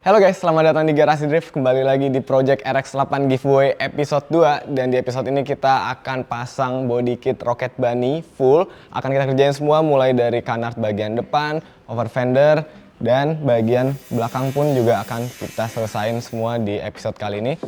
Halo guys, selamat datang di Garasi Drift. Kembali lagi di Project RX8 Giveaway episode 2. Dan di episode ini kita akan pasang body kit Rocket Bunny full. Akan kita kerjain semua mulai dari canard bagian depan, over fender, dan bagian belakang pun juga akan kita selesain semua di episode kali ini.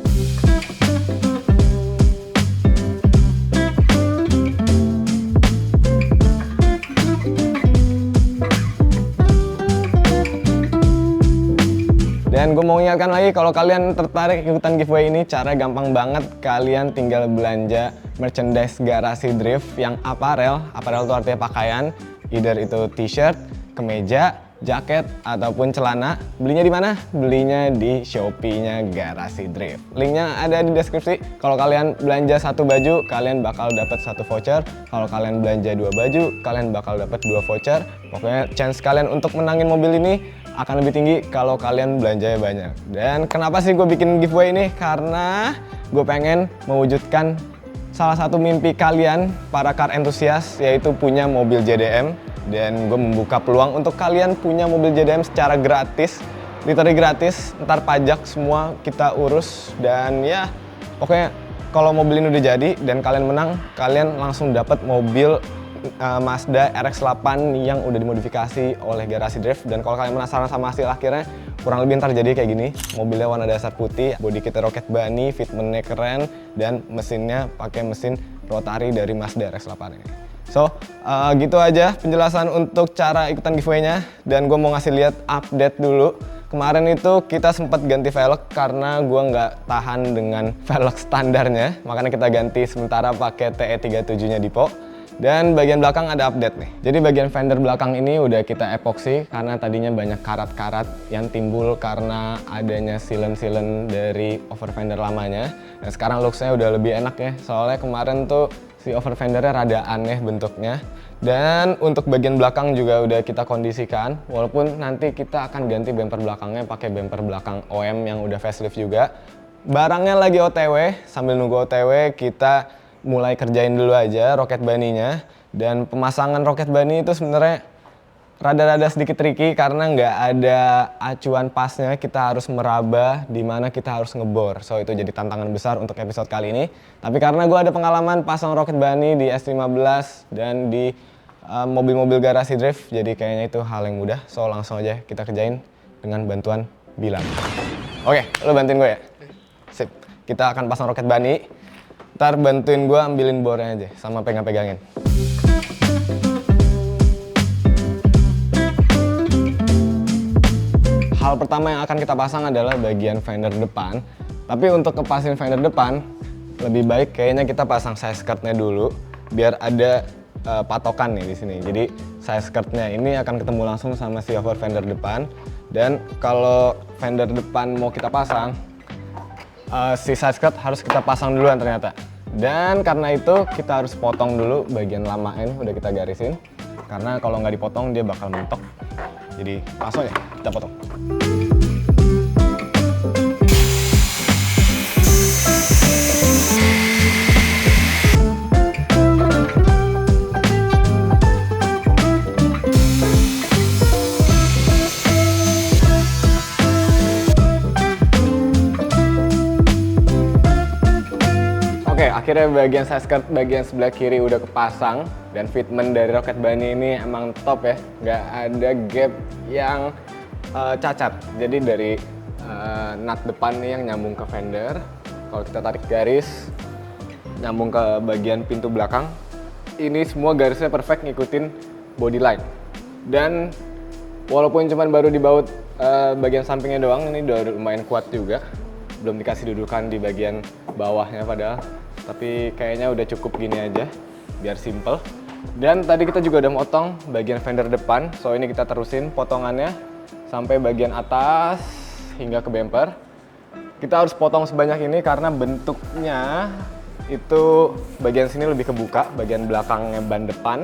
Dan gue mau ingatkan lagi, kalau kalian tertarik ikutan giveaway ini, cara gampang banget. Kalian tinggal belanja merchandise Garasi Drift yang apparel itu artinya pakaian, either itu t-shirt, kemeja, jaket, ataupun celana. Belinya di mana? Belinya di Shopee-nya Garasi Drift. Linknya ada di deskripsi. Kalau kalian belanja satu baju, kalian bakal dapat satu voucher. Kalau kalian belanja dua baju, kalian bakal dapat dua voucher. Pokoknya chance kalian untuk menangin mobil ini akan lebih tinggi kalau kalian belanjanya banyak. Dan kenapa sih gue bikin giveaway ini? Karena gue pengen mewujudkan salah satu mimpi kalian, para car enthusiast, yaitu punya mobil JDM. Dan gue membuka peluang untuk kalian punya mobil JDM secara gratis, literally gratis. Ntar pajak semua kita urus, dan ya pokoknya kalau mobil ini udah jadi dan kalian menang, kalian langsung dapat mobil Mazda RX-8 yang udah dimodifikasi oleh Garasi Drift. Dan kalau kalian penasaran sama hasil akhirnya, kurang lebih ntar jadi kayak gini. Mobilnya warna dasar putih, body kitnya Rocket Bunny, fitmentnya keren, dan mesinnya pakai mesin rotary dari Mazda RX-8 ini. So, gitu aja penjelasan untuk cara ikutan giveaway-nya. Dan gue mau ngasih lihat update dulu. Kemarin itu kita sempat ganti velg karena gue nggak tahan dengan velg standarnya. Makanya kita ganti sementara pakai TE37-nya Dipo. Dan bagian belakang ada update nih. Jadi bagian fender belakang ini udah kita epoksi karena tadinya banyak karat-karat yang timbul karena adanya silen-silen dari over fender lamanya. Dan sekarang looks-nya udah lebih enak ya. Soalnya kemarin tuh si over fendernya rada aneh bentuknya. Dan untuk bagian belakang juga udah kita kondisikan. Walaupun nanti kita akan ganti bumper belakangnya pakai bumper belakang OM yang udah facelift juga. Barangnya lagi OTW, sambil nunggu OTW kita mulai kerjain dulu aja Rocket Bunny-nya. Dan pemasangan Rocket Bunny itu sebenarnya rada-rada sedikit tricky karena nggak ada acuan pasnya. Kita harus meraba di mana kita harus ngebor. So itu jadi tantangan besar untuk episode kali ini. Tapi karena gue ada pengalaman pasang Rocket Bunny di S15 dan di mobil-mobil Garasi Drift, jadi kayaknya itu hal yang mudah. So langsung aja kita kerjain dengan bantuan Bilang. Oke, lo bantuin gue ya? Sip, kita akan pasang Rocket Bunny. Ntar bantuin gue ambilin bornya aja, sama pegang-pegangin. Hal pertama yang akan kita pasang adalah bagian fender depan. Tapi untuk kepasin fender depan, lebih baik kayaknya kita pasang side skirtnya dulu, biar ada patokan nih di sini. Jadi side skirtnya ini akan ketemu langsung sama si over fender depan. Dan kalau fender depan mau kita pasang, si side skirt harus kita pasang duluan ternyata. Dan karena itu kita harus potong dulu bagian lama ini, udah kita garisin. Karena kalau nggak dipotong dia bakal mentok. Jadi langsung aja kita potong. Oke, akhirnya bagian side skirt bagian sebelah kiri udah kepasang. Dan fitment dari Rocket Bunny ini emang top ya, nggak ada gap yang cacat. Jadi dari nut depan nih yang nyambung ke fender, kalau kita tarik garis nyambung ke bagian pintu belakang, ini semua garisnya perfect ngikutin body line. Dan walaupun cuman baru dibaut bagian sampingnya doang, ini udah lumayan kuat juga. Belum dikasih dudukan di bagian bawahnya padahal. Tapi kayaknya udah cukup gini aja, biar simple. Dan tadi kita juga udah motong bagian fender depan, so ini kita terusin potongannya sampai bagian atas hingga ke bumper. Kita harus potong sebanyak ini karena bentuknya itu bagian sini lebih kebuka, bagian belakangnya ban depan.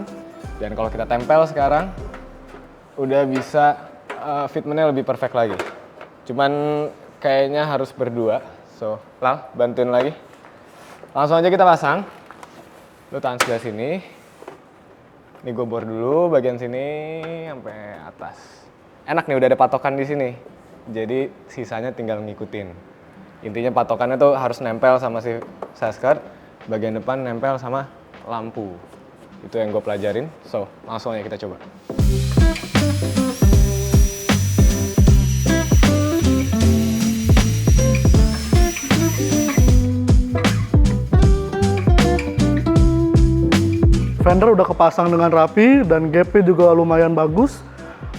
Dan kalau kita tempel sekarang, udah bisa fitmentnya lebih perfect lagi. Cuman kayaknya harus berdua, so Lal bantuin lagi. Langsung aja kita pasang. Lu tahan sebelah sini. Ini gue bor dulu bagian sini sampai atas. Enak nih udah ada patokan di sini. jadi sisanya tinggal ngikutin. Intinya patokannya tuh harus nempel sama si side skirt, bagian depan nempel sama lampu. Itu yang gue pelajarin, so langsung aja kita coba. Fender udah kepasang dengan rapi dan gapnya juga lumayan bagus.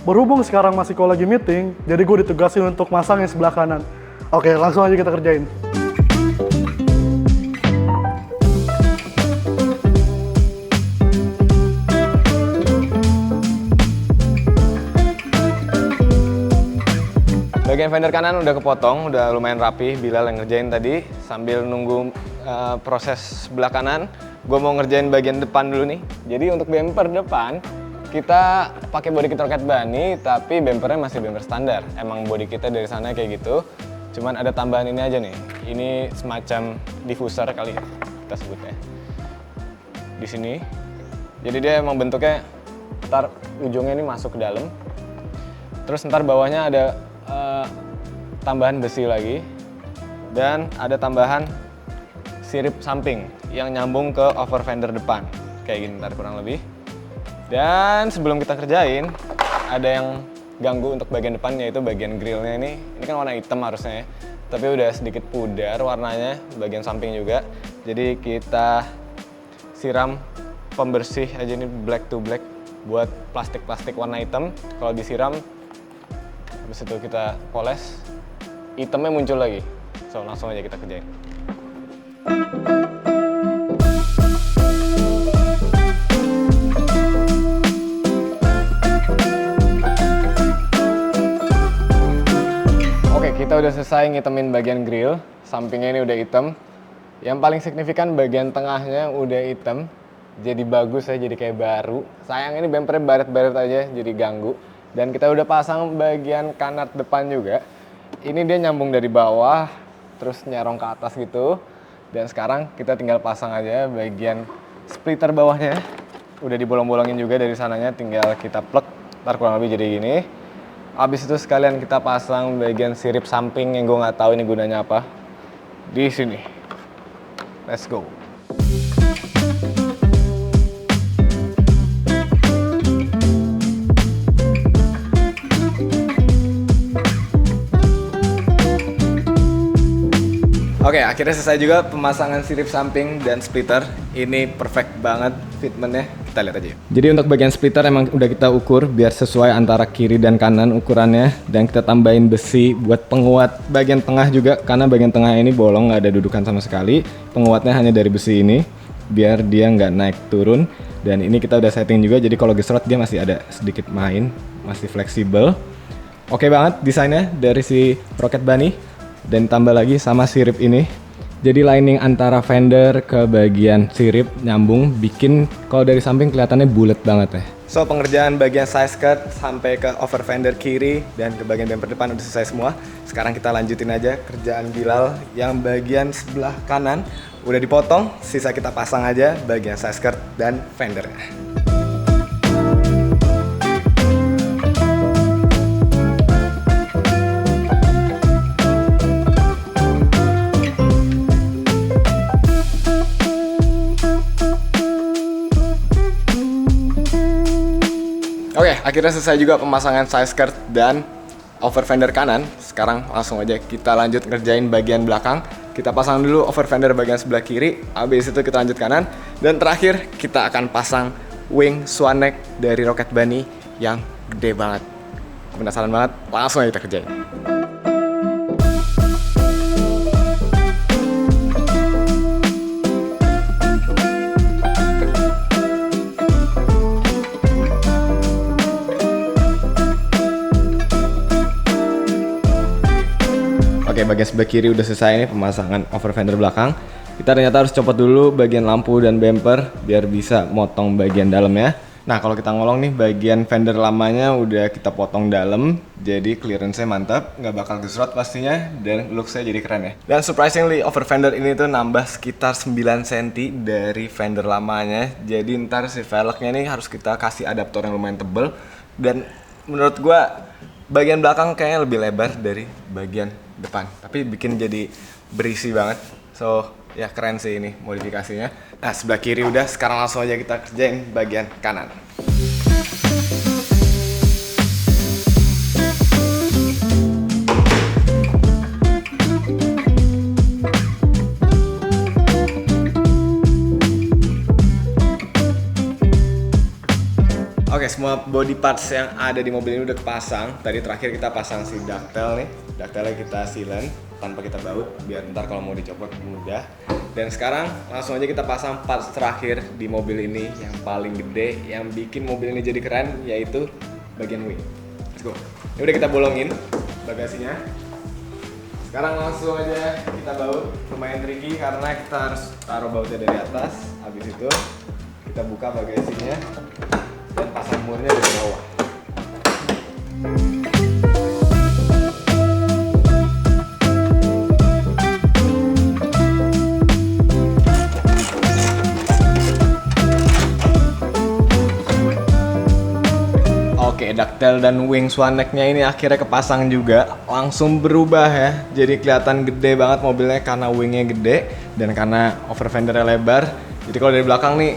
Berhubung sekarang masih kalau lagi meeting, jadi gue ditugasin untuk masang yang sebelah kanan. Oke, langsung aja kita kerjain. Bagian fender kanan udah kepotong, udah lumayan rapi. Bilal yang ngerjain tadi. Sambil nunggu proses sebelah kanan, gue mau ngerjain bagian depan dulu nih. Jadi untuk bumper depan, kita pakai body kit Rocket Bunny, tapi bumpernya masih bumper standar. Emang body kitnya dari sana kayak gitu. Cuman ada tambahan ini aja nih. Ini semacam diffuser kali ya, kita sebutnya. Di sini. Jadi dia emang bentuknya, ntar ujungnya ini masuk ke dalam. Terus ntar bawahnya ada tambahan besi lagi. Dan ada tambahan sirip samping yang nyambung ke over fender depan. Kayak gini ntar kurang lebih. Dan sebelum kita kerjain, ada yang ganggu untuk bagian depan, yaitu bagian grillnya ini. Ini kan warna hitam harusnya ya, tapi udah sedikit pudar warnanya, bagian samping juga. Jadi kita siram pembersih aja ini black to black buat plastik-plastik warna hitam. Kalau disiram, habis itu kita poles, hitamnya muncul lagi. So langsung aja kita kerjain. Kita udah selesai ngitemin bagian grill, sampingnya ini udah hitam. Yang paling signifikan bagian tengahnya udah hitam, jadi bagus ya, jadi kayak baru. Sayang ini bumpernya baret-baret aja, jadi ganggu. Dan kita udah pasang bagian kanat depan juga. Ini dia nyambung dari bawah, terus nyerong ke atas gitu. Dan sekarang kita tinggal pasang aja bagian splitter bawahnya. Udah dibolong-bolongin juga dari sananya, tinggal kita plug. Ntar kurang lebih jadi gini. Habis itu sekalian kita pasang bagian sirip samping yang gue nggak tahu ini gunanya apa di sini. Let's go. Oke, akhirnya selesai juga pemasangan sirip samping dan splitter. Ini perfect banget fitmentnya. Kita lihat aja. Jadi untuk bagian splitter emang udah kita ukur biar sesuai antara kiri dan kanan ukurannya. Dan kita tambahin besi buat penguat bagian tengah juga. Karena bagian tengah ini bolong, nggak ada dudukan sama sekali. Penguatnya hanya dari besi ini, biar dia nggak naik turun. Dan ini kita udah setting juga, jadi kalau gesrot dia masih ada sedikit main, masih fleksibel. Oke banget desainnya dari si Rocket Bunny. Dan tambah lagi sama sirip ini. Jadi lining antara fender ke bagian sirip nyambung, bikin kalau dari samping kelihatannya bulat banget ya. So pengerjaan bagian side skirt sampai ke over fender kiri dan ke bagian bumper depan udah selesai semua. Sekarang kita lanjutin aja kerjaan Bilal yang bagian sebelah kanan udah dipotong, sisa kita pasang aja bagian side skirt dan fendernya. Oke, akhirnya selesai juga pemasangan side skirt dan over fender kanan. Sekarang langsung aja kita lanjut ngerjain bagian belakang. Kita pasang dulu over fender bagian sebelah kiri, habis itu kita lanjut kanan. Dan terakhir kita akan pasang wing swan neck dari Rocket Bunny yang gede banget. Penasaran banget? Langsung aja kita kerjain. Oke, bagian sebelah kiri udah selesai nih pemasangan over fender belakang. Kita ternyata harus copot dulu bagian lampu dan bumper biar bisa motong bagian dalamnya. Nah, kalau kita ngolong nih bagian fender lamanya udah kita potong dalam, jadi clearance-nya mantap, nggak bakal gesrot pastinya, dan looks-nya jadi keren ya. Dan surprisingly over fender ini tuh nambah sekitar 9 cm dari fender lamanya. Jadi ntar si velgnya nih harus kita kasih adaptor yang lumayan tebel. Dan menurut gua bagian belakang kayaknya lebih lebar dari bagian depan, tapi bikin jadi berisi banget. So ya keren sih ini modifikasinya. Nah sebelah kiri udah, sekarang langsung aja kita kerjain bagian kanan. Oke, semua body parts yang ada di mobil ini udah kepasang. Tadi terakhir kita pasang si ductile nih. Ductile kita sealant tanpa kita baut, biar ntar kalau mau dicopot mudah. Dan sekarang langsung aja kita pasang parts terakhir di mobil ini yang paling gede, yang bikin mobil ini jadi keren, yaitu bagian wing. Let's go. Ini udah kita bolongin bagasinya. Sekarang langsung aja kita baut. Lumayan tricky karena kita harus taruh bautnya dari atas. Habis itu kita buka bagasinya dan pasang murnya dari bawah. Oke, ductile dan wing swan neck-nya ini akhirnya kepasang juga. Langsung berubah ya. Jadi kelihatan gede banget mobilnya karena wingnya gede dan karena over fendernya lebar. Jadi kalau dari belakang nih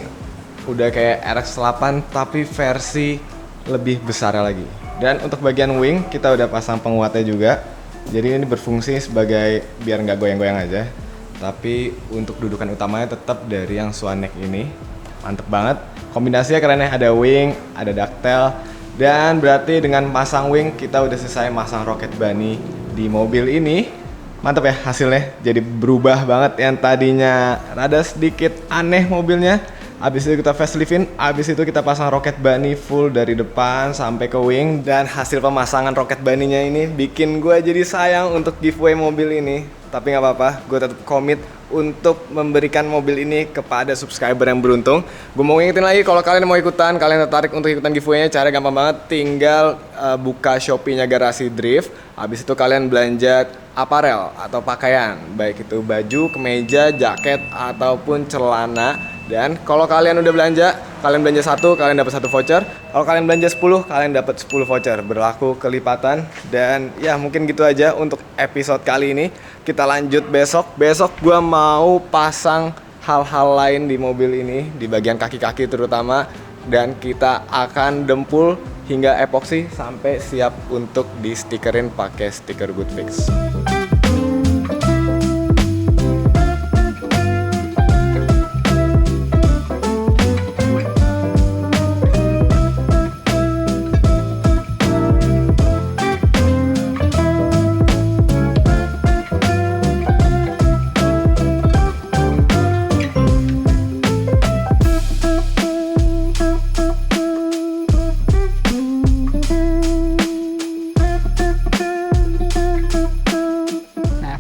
udah kayak RX-8 tapi versi lebih besar lagi. Dan untuk bagian wing kita udah pasang penguatnya juga. Jadi ini berfungsi sebagai biar nggak goyang-goyang aja. Tapi untuk dudukan utamanya tetap dari yang swan neck ini. Mantep banget. Kombinasinya keren ya, ada wing, ada ductile. Dan berarti dengan pasang wing kita udah selesai masang rocket bunny di mobil ini. Mantep ya hasilnya. Jadi berubah banget yang tadinya rada sedikit aneh mobilnya. Abis itu kita faceliftin, abis itu kita pasang rocket bunny full dari depan sampai ke wing. Dan hasil pemasangan rocket bunny-nya ini bikin gue jadi sayang untuk giveaway mobil ini. Tapi nggak apa-apa, gue tetap komit untuk memberikan mobil ini kepada subscriber yang beruntung. Gue mau ngingetin lagi, kalau kalian mau ikutan, kalian tertarik untuk ikutan giveaway-nya, cara gampang banget. Tinggal buka Shopee-nya Garasi Drift. Habis itu kalian belanja aparel atau pakaian, baik itu baju, kemeja, jaket, ataupun celana. Dan kalau kalian udah belanja, kalian belanja 1, kalian dapat 1 voucher. Kalau kalian belanja 10, kalian dapat 10 voucher. Berlaku kelipatan. Dan ya mungkin gitu aja untuk episode kali ini. Kita lanjut besok. Besok gua mau pasang hal-hal lain di mobil ini, di bagian kaki-kaki terutama. Dan kita akan dempul hingga epoksi sampai siap untuk di stikerin pakai stiker Goodfix.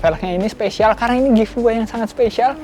Velgnya ini spesial karena ini giveaway yang sangat spesial.